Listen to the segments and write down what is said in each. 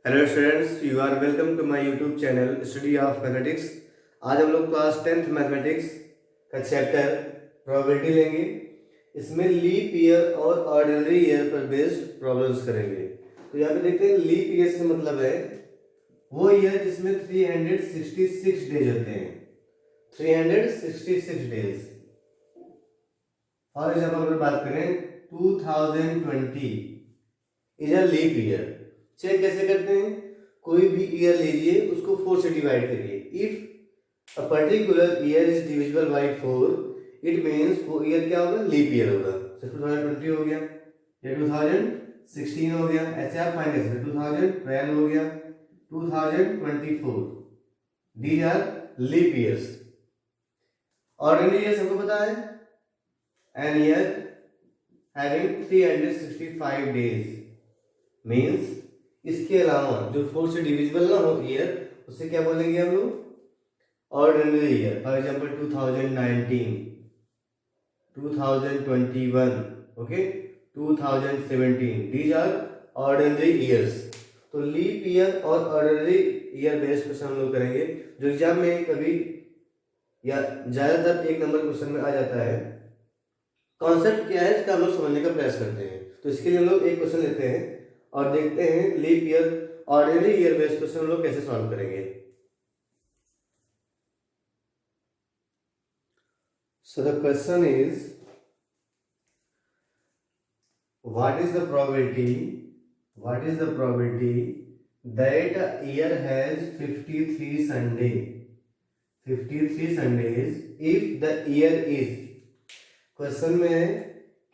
Hello students, you are welcome to my YouTube channel study of mathematics. आज हम लोग class 10th mathematics का chapter probability लेंगे। इसमें लीप ईयर और ऑर्डिनरी ईयर पर बेस्ड प्रॉब्लम्स करेंगे। तो यहाँ पे देखते हैं लीप ईयर से मतलब है वो ईयर जिसमें 366 डेज होते हैं। 366 डेज। फॉर एग्जाम्पल अगर बात करें 2020 is a leap year. Check कैसे करते हैं? कोई भी ईयर लीजिए, उसको 4 से डिवाइड करिए। If a particular year is divisible by 4, it means वो ईयर क्या होगा? लीप ईयर होगा। जैसे 2020 हो गया, या 2016 हो गया, ऐसे आप फाइंड कर सकते हैं। 2012 हो गया, 2024, these are leap years. Ordinary years हमको पता है, an year having 365 days means इसके अलावा जो 4 से डिविजिबल ना हो ईयर, उससे क्या बोलेंगे हम लोग? Ordinary year. For example 2019, 2021, okay, 2017, these are ordinary years. तो लीप ईयर और ऑर्डिनरी ईयर बेस्ड क्वेश्चन हम लोग करेंगे, जो एग्जाम में कभी या ज्यादातर एक नंबर क्वेश्चन में आ जाता है। कॉन्सेप्ट क्या है इसका हम लोग समझने का प्रयास करते हैं। तो इसके लिए हम लोग एक क्वेश्चन लेते हैं और देखते हैं leap year ordinary year based question हम लोग कैसे सॉल्व करेंगे। So the question is, what is the probability that a year has 53 Sunday 53 Sundays if the year is. Question में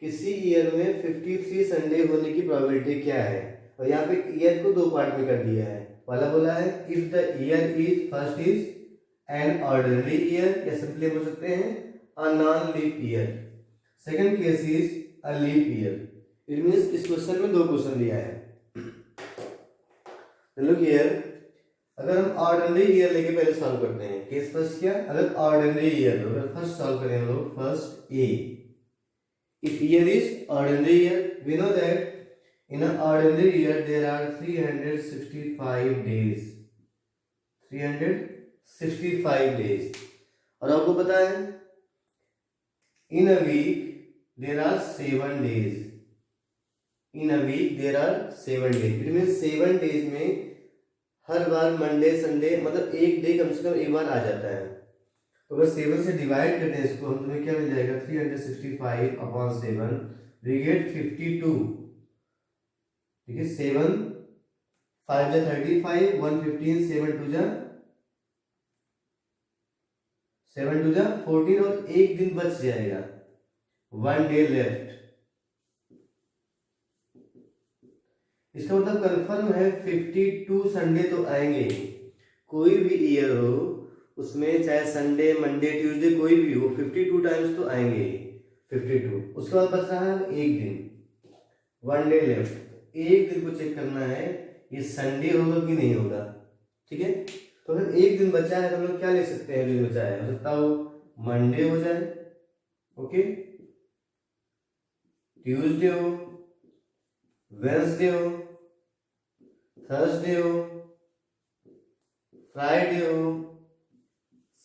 किसी ईयर में 53 संडे होने की प्रोबेबिलिटी क्या है, और यहाँ पे ईयर को दो पार्ट में कर दिया है। पहला बोला है if the year is, first is an ordinary year, या सिंपली बोल सकते हैं a non leap year. Second case is a leap year. It means इस क्वेश्चन में दो क्वेश्चन दिया है। लुक हियर, अगर हम ऑर्डिनरी ईयर लेके पहले सॉल्व करते हैं। केस फर्स्ट क्या? अगर ऑर्डिनरी ईयर, अगर फर्स्ट सॉल्व करें हम लोग, first A, if year is ordinary year, we know that in an ordinary year there are 365 days 365 days। और आपको पता है in a week there are 7 days। in a week there are 7 days। it means 7 days में हर बार Monday Sunday मतलब एक day कम से कम एक बार आ जाता है। तो अगर 7 से डिवाइड करते हैं इसको, हम तुम्हें क्या मिल जाएगा? 365 अपॉन 7, वी गेट 52। ठीक है, 7 5 जा 35, 115, 7 2 जा 14, और एक दिन बच जाएगा, 1 डे लेफ्ट। इसका मतलब कंफर्म है 52 संडे तो आएंगे। कोई भी ईयर हो उसमें, चाहे संडे मंडे ट्यूसडे कोई भी हो, 52 टाइम्स तो आएंगे। 52, उसके बाद बच रहा है एक दिन, 1 डे लेफ्ट। एक दिन को चेक करना है ये संडे होगा कि नहीं होगा। ठीक है, तो फिर एक दिन बचा है तो हम लोग क्या ले सकते हैं? दिन बचा है, हो सकता हो मंडे हो जाए, ओके, ट्यूसडे हो, वेडनेसडे हो, थर्सडे हो, फ्राइडे हो,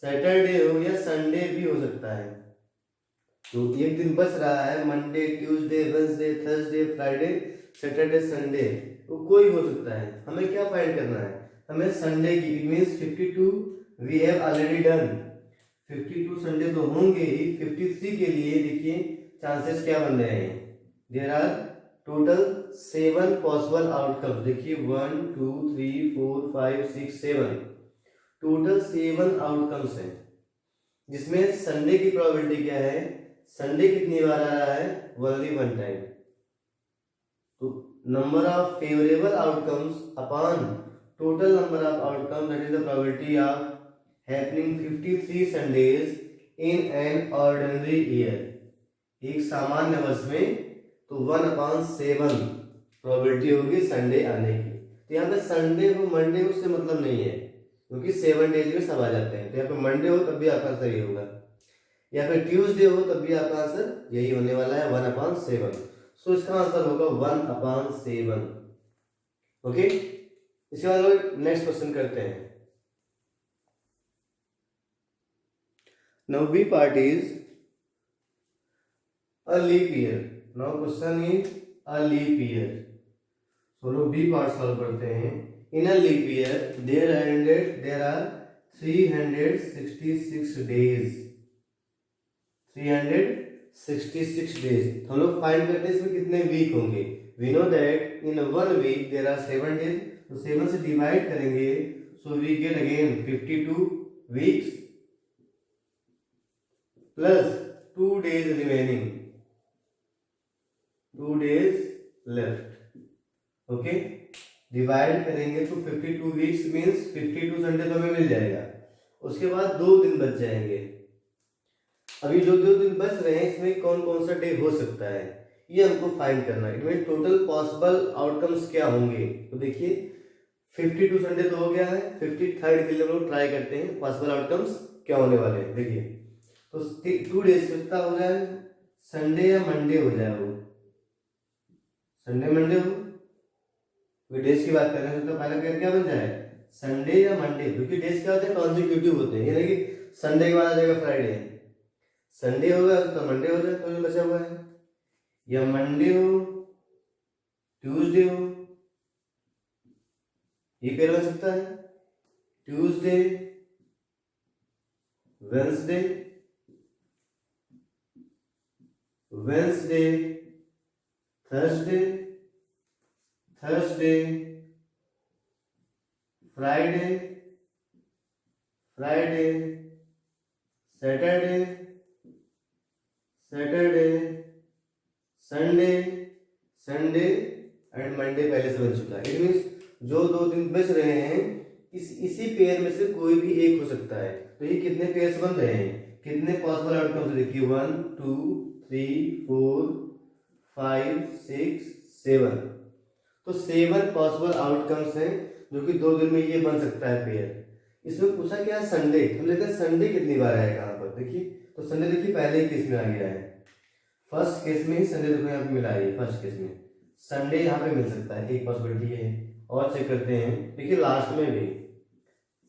सैटरडे हो, या संडे भी हो सकता है। तो एक दिन बच रहा है, Monday Tuesday Wednesday Thursday Friday Saturday Sunday, तो कोई हो सकता है। हमें क्या फाइंड करना है? हमें संडे की, it means 52 we have already done. 52 Sunday तो होंगे ही। 53 के लिए देखिए चांसेस क्या बन रहे हैं। There are total 7 possible outcomes. देखिए 1 2 3 4 5 6 7, टोटल 7 आउटकम्स हैं, जिसमें संडे की प्रोबेबिलिटी क्या है? संडे कितनी बार आ रहा है? Only 1 time. तो number of favourable outcomes upon total number of outcome, that is the probability of happening 53 Sundays in an ordinary year. एक सामान्य वर्ष में तो 1/7 प्रोबेबिलिटी होगी संडे आने की। तो यहाँ पे संडे हो मंडे हो उससे मतलब नहीं है, क्योंकि 7 डेज में सब आ जाते हैं। तो यहाँ पे मंडे हो तब भी आपका आंसर यही होगा, या फिर ट्यूसडे हो तब भी आपका आंसर यही होने वाला है, 1/7। सो इसका आंसर होगा 1/7। ओके, इसके बाद लोग नेक्स्ट क्वेश्चन करते हैं। Now B part is a leap year. Now question is a leap year. So लोग बी पार्ट सॉल्व करते हैं। In a leap year there are 366 days. 366 days. हम लोग फाइंड करते हैं इसमें कितने वीक होंगे। We know that in 1 week there are 7 days, तो 7 से डिवाइड करेंगे, so we get again 52 weeks plus 2 days remaining, 2 days left. Okay, divide करेंगे तो 52 वीक्स मींस 52 संडे तो हमें मिल जाएगा। उसके बाद 2 दिन बच जाएंगे। अभी जो 2 दिन बच रहे हैं इसमें कौन कौन सा डे हो सकता है ये हमको फाइंड करना है। इट टोटल पॉसिबल आउटकम्स क्या होंगे। तो देखिए 52 संडे तो हो गया है, 53rd के लिए हम लोग ट्राई करते हैं पॉसिबल आउटकम्स क्या होने वाले हैं। देखिए तो 2 डेज कितना हो जाए, संडे या मंडे हो जाए, वो संडे मंडे हो, डेज की बात कर रहे हैं तो पहले क्या बन जाए, संडे या मंडे, क्योंकि डेज क्या होते हैं कॉन्जिक्यूटिव होते हैं, यानी कि संडे के बाद आ जाएगा फ्राइडे, संडे होगा तो मंडे हो जाए, तो जो बचा हुआ है, या मंडे हो ट्यूसडे हो, ये पेयर बन सकता है, Tuesday Wednesday, Wednesday Thursday, Thursday Friday, Friday Saturday, Saturday Sunday, Sunday and Monday पहले से बन चुका है। इट मीन्स जो 2 दिन बच रहे हैं इसी पेयर में से कोई भी एक हो सकता है। तो ये कितने पेयर्स बन रहे हैं, कितने पॉसिबल आउटकम्स देखिए 1 2 3 4 5 6 7, तो 7 पॉसिबल आउटकम्स हैं जो कि 2 दिन में ये बन सकता है पेयर। इसमें पूछा क्या है संडे, हम लेते हैं संडे कितनी बार आएगा यहाँ पर। देखिए तो संडे देखिए पहले ही केस में आ गया है, फर्स्ट केस में ही संडे देखो यहाँ पे मिला है, फर्स्ट केस में संडे यहाँ पे मिल सकता है, एक पॉसिबिलिटी है। और चेक करते हैं, देखिए लास्ट में भी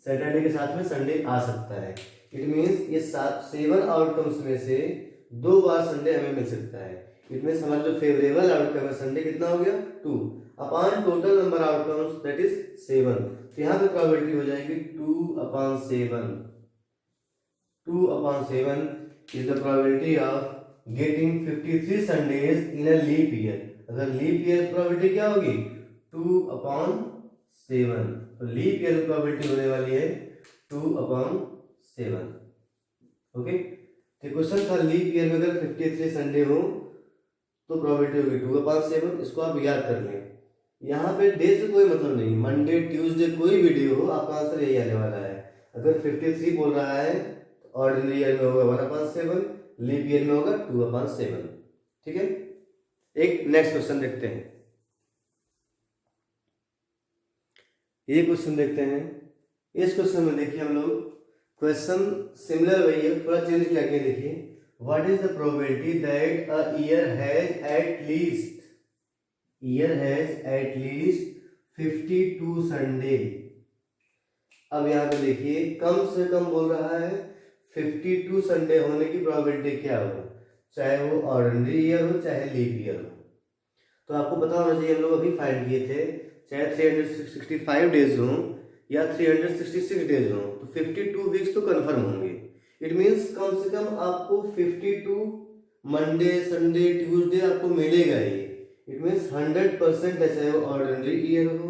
सैटरडे के साथ में संडे आ सकता है। इट मीन्स ये 7 आउटकम्स में से 2 बार संडे हमें मिल सकता है। इट मीन्स हमारा जो फेवरेबल आउटकम है संडे कितना हो गया 2 upon total number outcomes that is 7। तो यहाँ पे प्रोबेबिलिटी हो जाएगी 2/7। 2/7 is the probability of getting 53 Sundays in a leap year। अगर लीप ईयर प्रोबेबिलिटी क्या होगी 2/7, तो लीप ईयर प्रोबेबिलिटी होने वाली है 2/7। ओके, तो क्वेश्चन था लीप ईयर में अगर 53 संडे हो तो प्रोबेबिलिटी होगी 2/7। इसको आप याद कर लें, यहाँ पे डे से कोई मतलब नहीं, मंडे ट्यूसडे कोई भी डे हो आपका आंसर यही आने वाला है। अगर 53 बोल रहा है ऑर्डिनरी ईयर में होगा 1/7, लीप ईयर में होगा 2/7। ठीक है, एक नेक्स्ट क्वेश्चन देखते हैं। ये क्वेश्चन देखते हैं। इस क्वेश्चन में देखिए हम लोग क्वेश्चन सिमिलर वही है, थोड़ा चेंज किया गया। देखिए what is the probability that a year has at least 52 Sunday. अब यहाँ पे देखिए कम से कम बोल रहा है 52 संडे होने की प्रोबेबिलिटी क्या हो, चाहे वो ऑर्डिनरी ईयर हो चाहे लीप ईयर हो। तो आपको पता होना चाहिए, हम लोग अभी फाइंड किए थे, चाहे 365 डेज हो या 366 डेज हो, तो 52 वीक्स तो कन्फर्म होंगे। इट मीन्स कम से कम आपको 52 मंडे संडे ट्यूसडे आपको मिलेगा ही। इट मीन्स 100% है, चाहे वो ऑर्डिनरी ईयर हो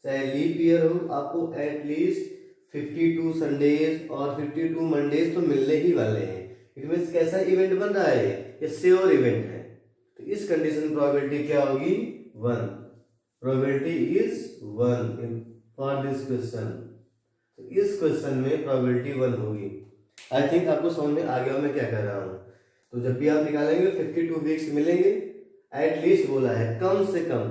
चाहे लीप ईयर हो, आपको एटलीस्ट 52 संडेज और 52 मंडेज तो मिलने ही वाले हैं। इट मीन्स कैसा इवेंट बन रहा है, ये श्योर इवेंट है। तो इस कंडीशन प्रोबेबिलिटी क्या होगी 1। Probability is 1 for this question. तो इस क्वेश्चन में प्रोबेबिलिटी 1 होगी। आई थिंक आपको समझ में आ गया मैं क्या कर रहा हूँ। तो जब भी आप निकालेंगे 52 वीक्स मिलेंगे, एटलीस्ट बोला है कम से कम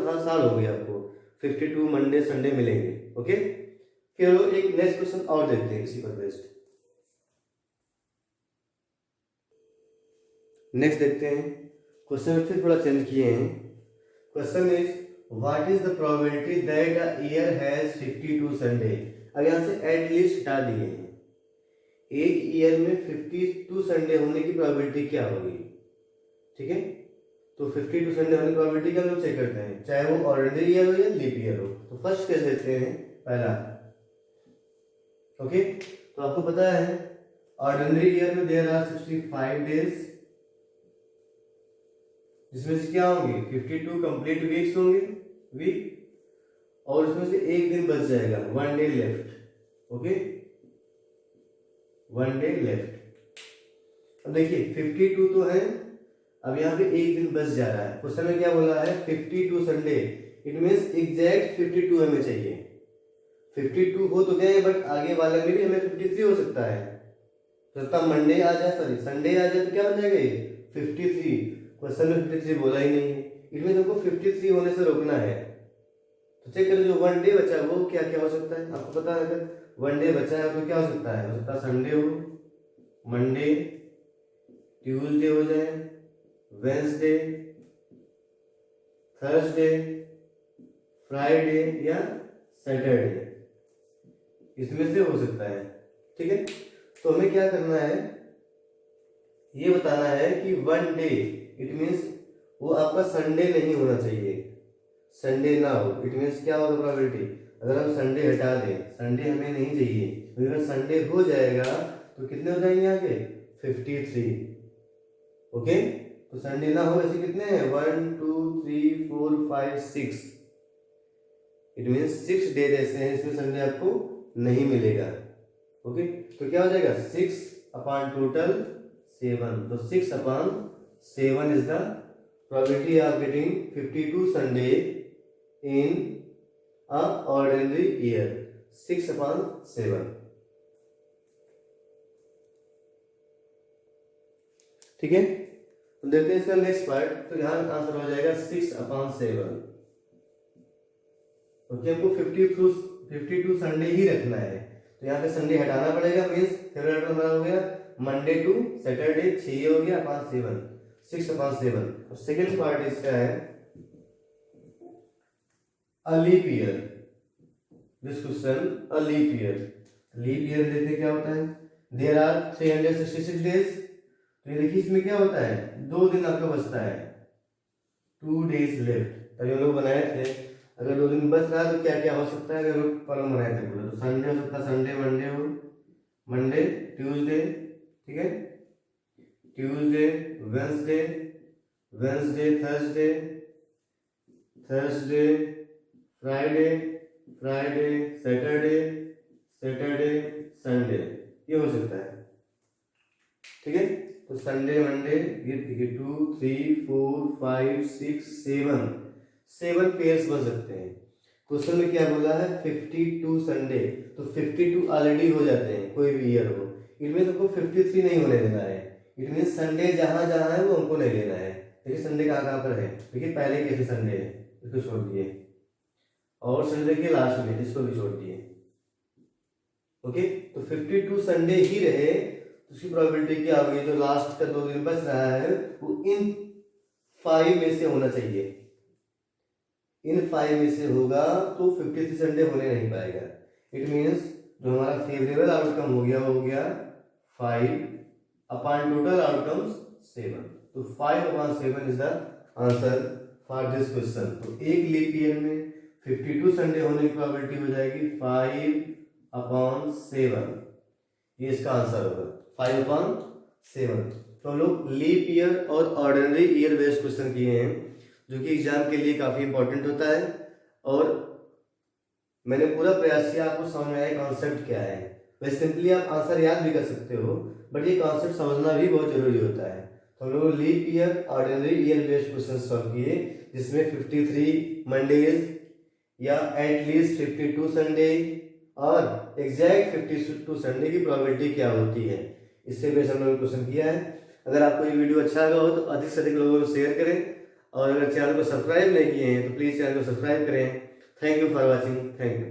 हर साल होगी आपको 52 मंडे संडे मिलेंगे। ओके, फिर एक नेक्स्ट क्वेश्चन और देखते हैं इसी पर बेस्ड। नेक्स्ट देखते हैं क्वेश्चन फिर थोड़ा चेंज किए हैं। Question is what is the probability that a year has 52 Sunday. अब यहाँ से एट लीस्ट हटा दिए हैं, एक ईयर में 52 संडे होने की प्रोबेबिलिटी क्या होगी, ठीक है। तो 52 संडे होने की प्रोबेबिलिटी क्या हम लोग चेक करते हैं, चाहे वो ऑर्डिनरी ईयर हो या लीप ईयर हो। तो फर्स्ट केस लेते हैं पहला, ओके। तो आपको पता है ऑर्डिनरी ईयर में देयर आर 65 डेज, जिसमें से क्या होंगे 52 कंप्लीट वीक्स होंगे, वीक, और उसमें से एक दिन बच जाएगा, 1 day left, okay, 1 day left. अब देखिए 52 तो है, अब यहाँ पे एक दिन बच जा रहा है। क्वेश्चन में क्या बोला है 52 संडे, इट मीन्स एग्जैक्ट 52 हमें चाहिए। 52 हो तो गए, बट आगे वाले में भी हमें 53 हो सकता है। तो मंडे आ जाए, सॉरी संडे आ जाए तो क्या बन जाएगा ये 53। क्वेश्चन में 53 बोला ही नहीं है, इट मीन्स हमको 53 होने से रोकना है। तो चेक करो जो 1 डे बचा वो क्या क्या हो सकता है। आपको पता है अगर 1 डे बचा है तो क्या हो सकता है संडे हो, मंडे, ट्यूसडे हो जाए, वेंसडे, थर्सडे, फ्राइडे या सैटरडे, इसमें से हो सकता है, ठीक है। तो हमें क्या करना है, ये बताना है कि 1 डे इट मीन्स वो आपका संडे नहीं होना चाहिए, संडे ना हो, इट मीन्स क्या होगा प्रोबेबिलिटी, अगर हम संडे हटा दें, संडे हमें नहीं चाहिए, अगर संडे हो जाएगा तो कितने हो जाएंगे आगे 53, ओके। तो संडे ना हो ऐसे कितने हैं 1 2 3 4 5 6, इट मीन्स 6 डेज ऐसे हैं इसमें संडे आपको नहीं मिलेगा, ओके। तो क्या हो जाएगा 6 अपॉन टोटल 7, तो 6 upon 7 is the probability of getting 52 Sunday in a ordinary year, 6 upon 7, ठीक है। तो देखते हैं इसका नेक्स्ट पार्ट। तो यहाँ आंसर हो जाएगा 6 अपॉन 7, क्योंकि हमको 52 संडे ही रखना है। तो यहाँ पे संडे हटाना पड़ेगा, मीन्स फेवरेट हमारा हो गया मंडे टू सैटरडे, 6 हो गया अपॉन 7, 6 अपॉन 7। और सेकेंड पार्ट इसका है a leap year, this question a leap year. Leap year देखते क्या होता है, देयर आर 366 डेज। तो ये देखिए इसमें क्या होता है 2 दिन आपका बचता है, 2 डेज लेफ्ट। तभी हम लोग बनाए थे अगर 2 दिन बच रहा है तो क्या क्या हो सकता है, अगर लोग कॉलम बनाए थे पूरा, तो संडे हो सकता है, संडे मंडे हो, मंडे ट्यूसडे, ठीक है, Tuesday Wednesday, Wednesday Thursday, Thursday Friday, Friday Saturday, Saturday Sunday, ये हो सकता है, ठीक है। तो संडे मंडे ये 2 3 4 5 6 7 पेयर्स बन सकते हैं। क्वेश्चन में क्या बोला है 52 संडे, तो 52 ऑलरेडी हो जाते हैं कोई भी ईयर हो, इट मीन हमको 53 नहीं होने देना है, इट मीन संडे जहां जहां है वो हमको नहीं लेना है। देखिए संडे कहाँ पर है, देखिए पहले कैसे संडे है, इसको छोड़ दिए, और संडे के लास्ट में इसको भी छोड़ दिए, ओके। तो 52 संडे ही रहे तो उसकी प्रोबेबिलिटी क्या होगी, जो लास्ट का 2 दिन बच रहा है वो इन 5 में से होना चाहिए, इन 5 में से होगा तो 53 संडे होने नहीं पाएगा। इट मीन्स जो हमारा फेवरेबल आउटकम हो गया 5 अपॉन टोटल आउटकम्स 7, तो 5 upon 7 is the answer for this question. तो एक लीप ईयर में 52 संडे होने की प्रोबेबिलिटी हो जाएगी 5 अपॉन 7, ये इसका आंसर होगा 5 अपॉन 7। तो हम लोग लीप ईयर और ऑर्डिनरी ईयर बेस्ड क्वेश्चन किए हैं जो कि एग्जाम के लिए काफी इंपॉर्टेंट होता है, और मैंने पूरा प्रयास किया आपको समझ में आया कॉन्सेप्ट क्या है। वैसे सिंपली आप आंसर याद भी कर सकते हो, बट ये कॉन्सेप्ट समझना भी बहुत जरूरी होता है। तो हम लोग leap year ordinary year based question solve किए, जिसमें 53 मंडेज या एटलीस्ट 52 संडे और एग्जैक्ट 52 संडे की प्रोबेबिलिटी क्या होती है, इससे बेस हम लोगों ने क्वेश्चन किया है। अगर आपको ये वीडियो अच्छा लगा हो तो अधिक से अधिक लोगों को शेयर करें, और अगर चैनल को सब्सक्राइब नहीं किए हैं तो प्लीज़ चैनल को सब्सक्राइब करें। Thank you for watching, thank you.